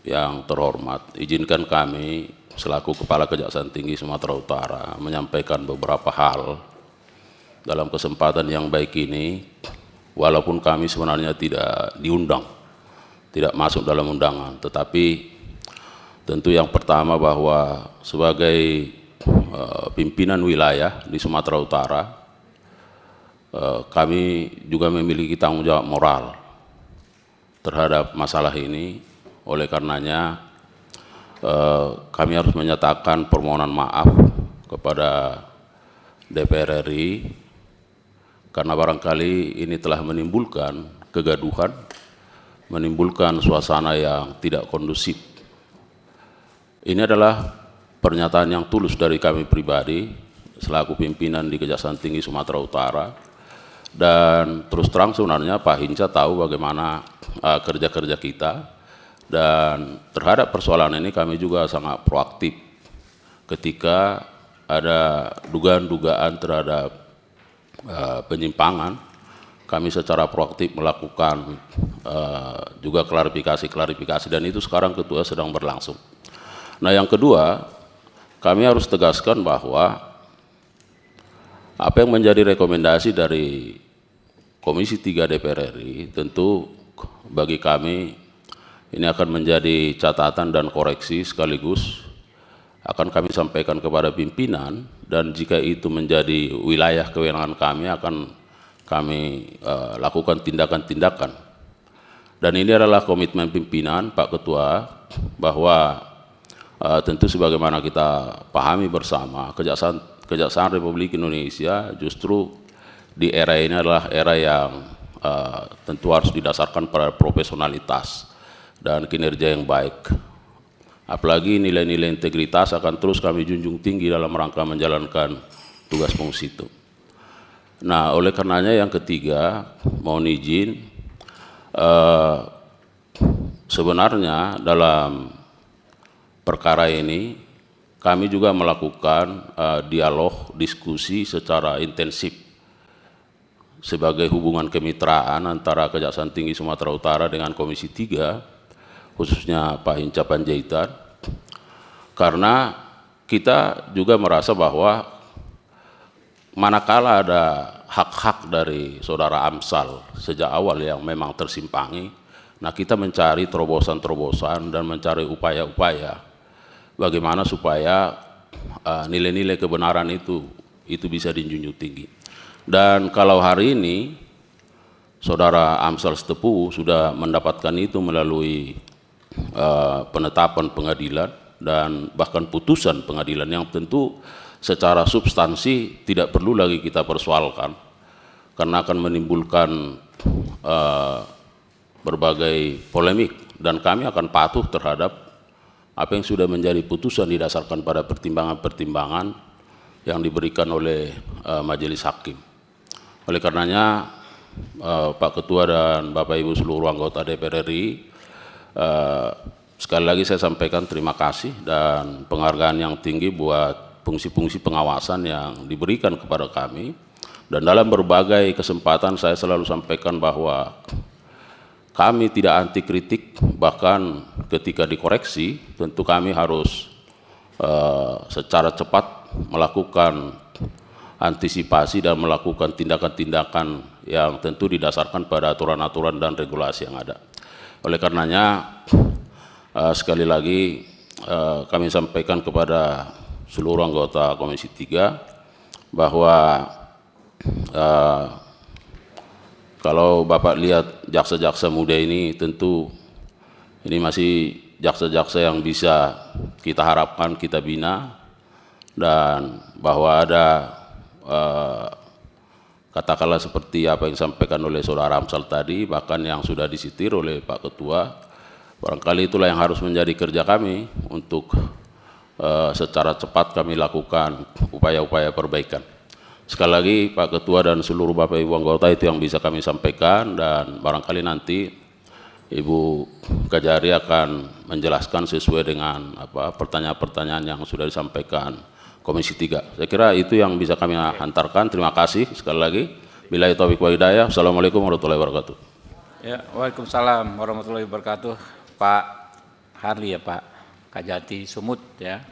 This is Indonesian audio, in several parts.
yang terhormat, izinkan kami selaku Kepala Kejaksaan Tinggi Sumatera Utara menyampaikan beberapa hal dalam kesempatan yang baik ini, walaupun kami sebenarnya tidak diundang, tidak masuk dalam undangan, tetapi tentu yang pertama bahwa sebagai pimpinan wilayah di Sumatera Utara, kami juga memiliki tanggung jawab moral terhadap masalah ini. Oleh karenanya kami harus menyatakan permohonan maaf kepada DPR RI karena barangkali ini telah menimbulkan kegaduhan, menimbulkan suasana yang tidak kondusif. Ini adalah pernyataan yang tulus dari kami pribadi selaku pimpinan di Kejaksaan Tinggi Sumatera Utara, dan terus terang sebenarnya Pak Hinca tahu bagaimana kerja-kerja kita, dan terhadap persoalan ini kami juga sangat proaktif ketika ada dugaan-dugaan terhadap penyimpangan. Kami secara proaktif melakukan juga klarifikasi, dan itu sekarang Ketua sedang berlangsung. Nah, yang kedua, kami harus tegaskan bahwa apa yang menjadi rekomendasi dari Komisi 3 DPR RI tentu bagi kami ini akan menjadi catatan dan koreksi, sekaligus akan kami sampaikan kepada pimpinan, dan jika itu menjadi wilayah kewenangan kami akan kami lakukan tindakan-tindakan. Dan ini adalah komitmen pimpinan Pak Ketua bahwa tentu sebagaimana kita pahami bersama, Kejaksaan Republik Indonesia justru di era ini adalah era yang tentu harus didasarkan pada profesionalitas dan kinerja yang baik. Apalagi nilai-nilai integritas akan terus kami junjung tinggi dalam rangka menjalankan tugas fungsi itu. Nah, oleh karenanya yang ketiga, mohon izin, sebenarnya dalam perkara ini kami juga melakukan dialog, diskusi secara intensif sebagai hubungan kemitraan antara Kejaksaan Tinggi Sumatera Utara dengan Komisi 3, khususnya Pak Hinca Panjaitan, karena kita juga merasa bahwa manakala ada hak-hak dari saudara Amsal sejak awal yang memang tersimpangi, nah kita mencari terobosan-terobosan dan mencari upaya-upaya bagaimana supaya nilai-nilai kebenaran itu bisa dijunjung tinggi. Dan kalau hari ini saudara Amsal Setepu sudah mendapatkan itu melalui penetapan pengadilan dan bahkan putusan pengadilan yang tentu secara substansi tidak perlu lagi kita persoalkan karena akan menimbulkan berbagai polemik, dan kami akan patuh terhadap apa yang sudah menjadi putusan didasarkan pada pertimbangan-pertimbangan yang diberikan oleh majelis hakim. Oleh karenanya Pak Ketua dan Bapak Ibu seluruh anggota DPR RI, sekali lagi saya sampaikan terima kasih dan penghargaan yang tinggi buat fungsi-fungsi pengawasan yang diberikan kepada kami. Dan dalam berbagai kesempatan saya selalu sampaikan bahwa kami tidak anti kritik, bahkan ketika dikoreksi tentu kami harus secara cepat melakukan antisipasi dan melakukan tindakan-tindakan yang tentu didasarkan pada aturan-aturan dan regulasi yang ada. Oleh karenanya sekali lagi kami sampaikan kepada seluruh anggota Komisi 3 bahwa kalau Bapak lihat jaksa-jaksa muda ini, tentu ini masih jaksa-jaksa yang bisa kita harapkan kita bina, dan bahwa ada katakanlah seperti apa yang disampaikan oleh saudara Amsal tadi, bahkan yang sudah disitir oleh Pak Ketua, barangkali itulah yang harus menjadi kerja kami untuk secara cepat kami lakukan upaya-upaya perbaikan. Sekali lagi Pak Ketua dan seluruh Bapak Ibu anggota, itu yang bisa kami sampaikan, dan barangkali nanti Ibu Kajari akan menjelaskan sesuai dengan pertanyaan-pertanyaan yang sudah disampaikan Komisi 3. Saya kira itu yang bisa kami hantarkan. Terima kasih sekali lagi. Billahi taufiq wal hidayah. Assalamualaikum warahmatullahi wabarakatuh. Ya, waalaikumsalam warahmatullahi wabarakatuh, Pak Harli ya Pak Kajati Sumut ya.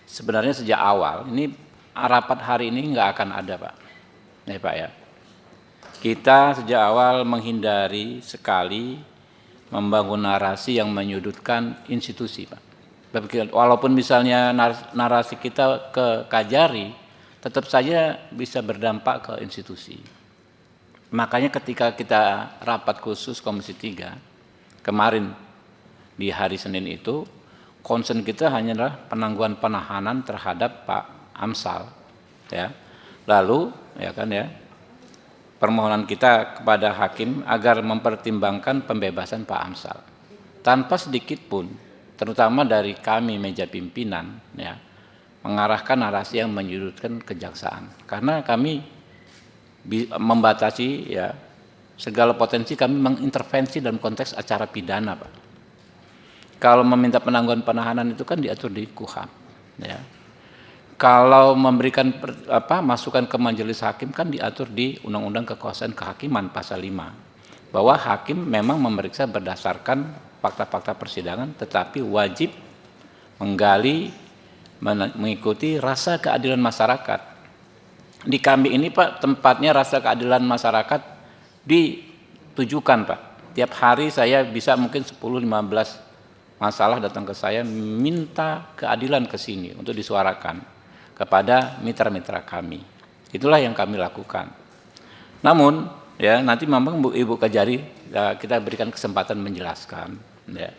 Sebenarnya sejak awal ini rapat hari ini nggak akan ada Pak. Nih Pak ya. Kita sejak awal menghindari sekali membangun narasi yang menyudutkan institusi Pak. Walaupun misalnya narasi kita ke Kajari, tetap saja bisa berdampak ke institusi. Makanya ketika kita rapat khusus Komisi 3 kemarin di hari Senin itu, concern kita hanyalah penangguhan penahanan terhadap Pak Amsal ya. Lalu ya kan ya, permohonan kita kepada hakim agar mempertimbangkan pembebasan Pak Amsal. Tanpa sedikit pun, terutama dari kami meja pimpinan ya, mengarahkan narasi yang menyudutkan kejaksaan. Karena kami membatasi ya segala potensi, kami mengintervensi dalam konteks acara pidana Pak. Kalau meminta penangguhan penahanan itu kan diatur di KUHP ya. Kalau memberikan masukan ke majelis hakim kan diatur di Undang-Undang Kekuasaan Kehakiman pasal 5, bahwa hakim memang memeriksa berdasarkan fakta-fakta persidangan, tetapi wajib menggali, mengikuti rasa keadilan masyarakat. Di kami ini Pak, tempatnya rasa keadilan masyarakat ditujukan Pak. Tiap hari saya bisa mungkin 10-15 masalah datang ke saya minta keadilan ke sini untuk disuarakan kepada mitra-mitra kami. Itulah yang kami lakukan. Namun ya nanti memang Ibu Kajari kita berikan kesempatan menjelaskan ya.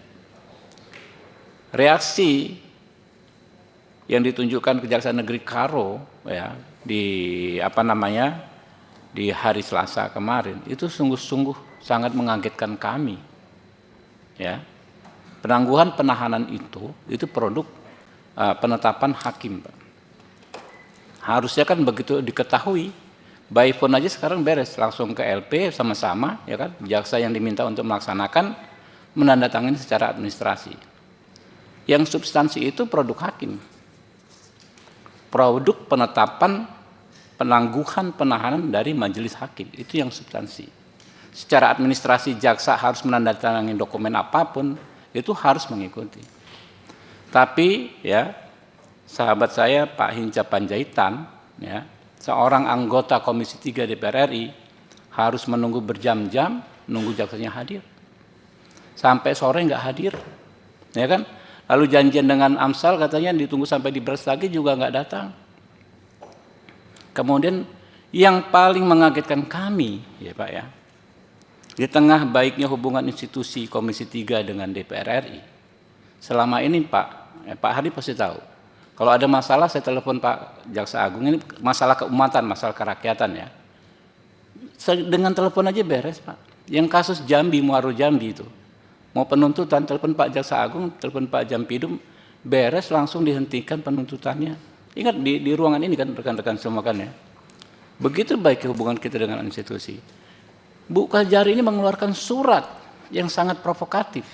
Reaksi yang ditunjukkan Kejaksaan Negeri Karo ya di di hari Selasa kemarin itu sungguh-sungguh sangat mengagetkan kami ya. Penangguhan penahanan itu produk penetapan hakim Pak. Harusnya kan begitu diketahui, by phone aja sekarang beres, langsung ke LP sama-sama ya kan, jaksa yang diminta untuk melaksanakan menandatangani secara administrasi. Yang substansi itu produk hakim, produk penetapan penangguhan penahanan dari majelis hakim, itu yang substansi. Secara administrasi jaksa harus menandatangani dokumen apapun itu harus mengikuti. Tapi ya sahabat saya Pak Hinca Panjaitan ya, seorang anggota Komisi 3 DPR RI harus menunggu berjam-jam nunggu jaksanya hadir. Sampai sore nggak hadir. Ya kan? Lalu janjian dengan Amsal katanya ditunggu sampai di Beres lagi juga nggak datang. Kemudian yang paling mengagetkan kami ya Pak ya, di tengah baiknya hubungan institusi Komisi 3 dengan DPR RI, selama ini Pak Hardi pasti tahu, kalau ada masalah saya telepon Pak Jaksa Agung, ini masalah keumatan, masalah kerakyatan ya, dengan telepon aja beres Pak. Yang kasus Jambi, Muaro Jambi itu, mau penuntutan, telepon Pak Jaksa Agung, telepon Pak Jampidum, beres langsung dihentikan penuntutannya. Ingat di ruangan ini kan rekan-rekan semua kan ya. Begitu baik hubungan kita dengan institusi. Bu Kajari ini mengeluarkan surat yang sangat provokatif.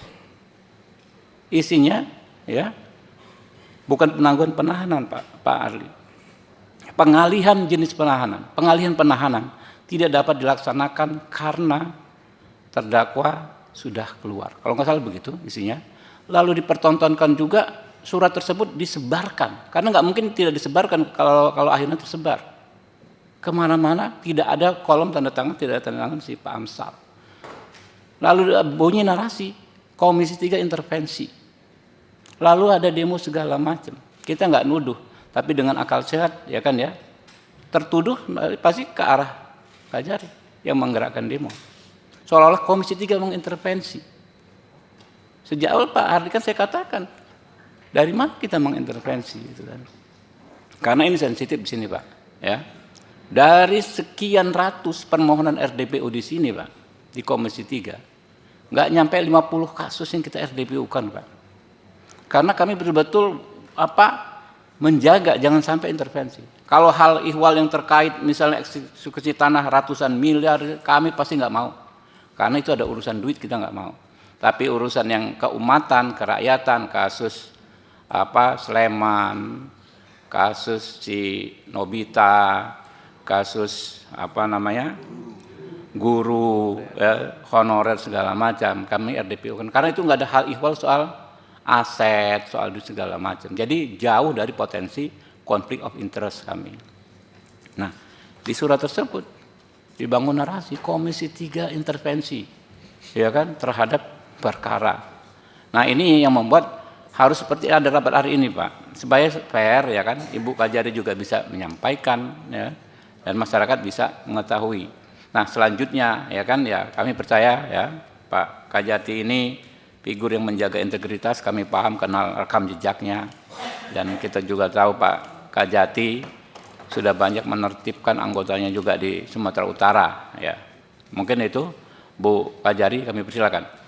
Isinya ya bukan penangguhan penahanan Pak Arli. Pengalihan jenis penahanan. Pengalihan penahanan tidak dapat dilaksanakan karena terdakwa sudah keluar. Kalau nggak salah begitu isinya. Lalu dipertontonkan juga surat tersebut disebarkan. Karena nggak mungkin tidak disebarkan kalau akhirnya tersebar. Kemana-mana tidak ada kolom tanda tangan, tidak ada tanda tangan si Pak Amsal. Lalu bunyi narasi, Komisi 3 intervensi. Lalu ada demo segala macam. Kita nggak nuduh, tapi dengan akal sehat ya kan ya, tertuduh pasti ke arah Kajari yang menggerakkan demo. Seolah-olah Komisi 3 mengintervensi. Sejak awal Pak Hardi kan saya katakan, dari mana kita mengintervensi gitu kan. Karena ini sensitif di sini Pak, ya. Dari sekian ratus permohonan RDPO di sini Pak, di Komisi 3, nggak nyampe 50 kasus yang kita RDPO-kan Pak. Karena kami betul-betul menjaga jangan sampai intervensi. Kalau hal ihwal yang terkait misalnya eksekusi tanah ratusan miliar, kami pasti nggak mau. Karena itu ada urusan duit, kita nggak mau. Tapi urusan yang keumatan, kerakyatan, kasus Sleman, kasus si Nobita, kasus guru, honorer segala macam, kami RDPO kan. Karena itu nggak ada hal ihwal soal aset, soal segala macam. Jadi jauh dari potensi konflik of interest kami. Nah, di surat tersebut dibangun narasi Komisi 3 intervensi, ya kan, terhadap perkara. Nah, ini yang membuat harus seperti ada rapat hari ini, Pak, supaya fair, ya kan, Ibu Kajari juga bisa menyampaikan, ya, dan masyarakat bisa mengetahui. Nah, selanjutnya, ya kan, ya kami percaya, ya, Pak Kajati ini figur yang menjaga integritas, kami paham, kenal rekam jejaknya, dan kita juga tahu Pak Kajati sudah banyak menertibkan anggotanya juga di Sumatera Utara, ya. Mungkin itu, Bu Kajari, kami persilakan.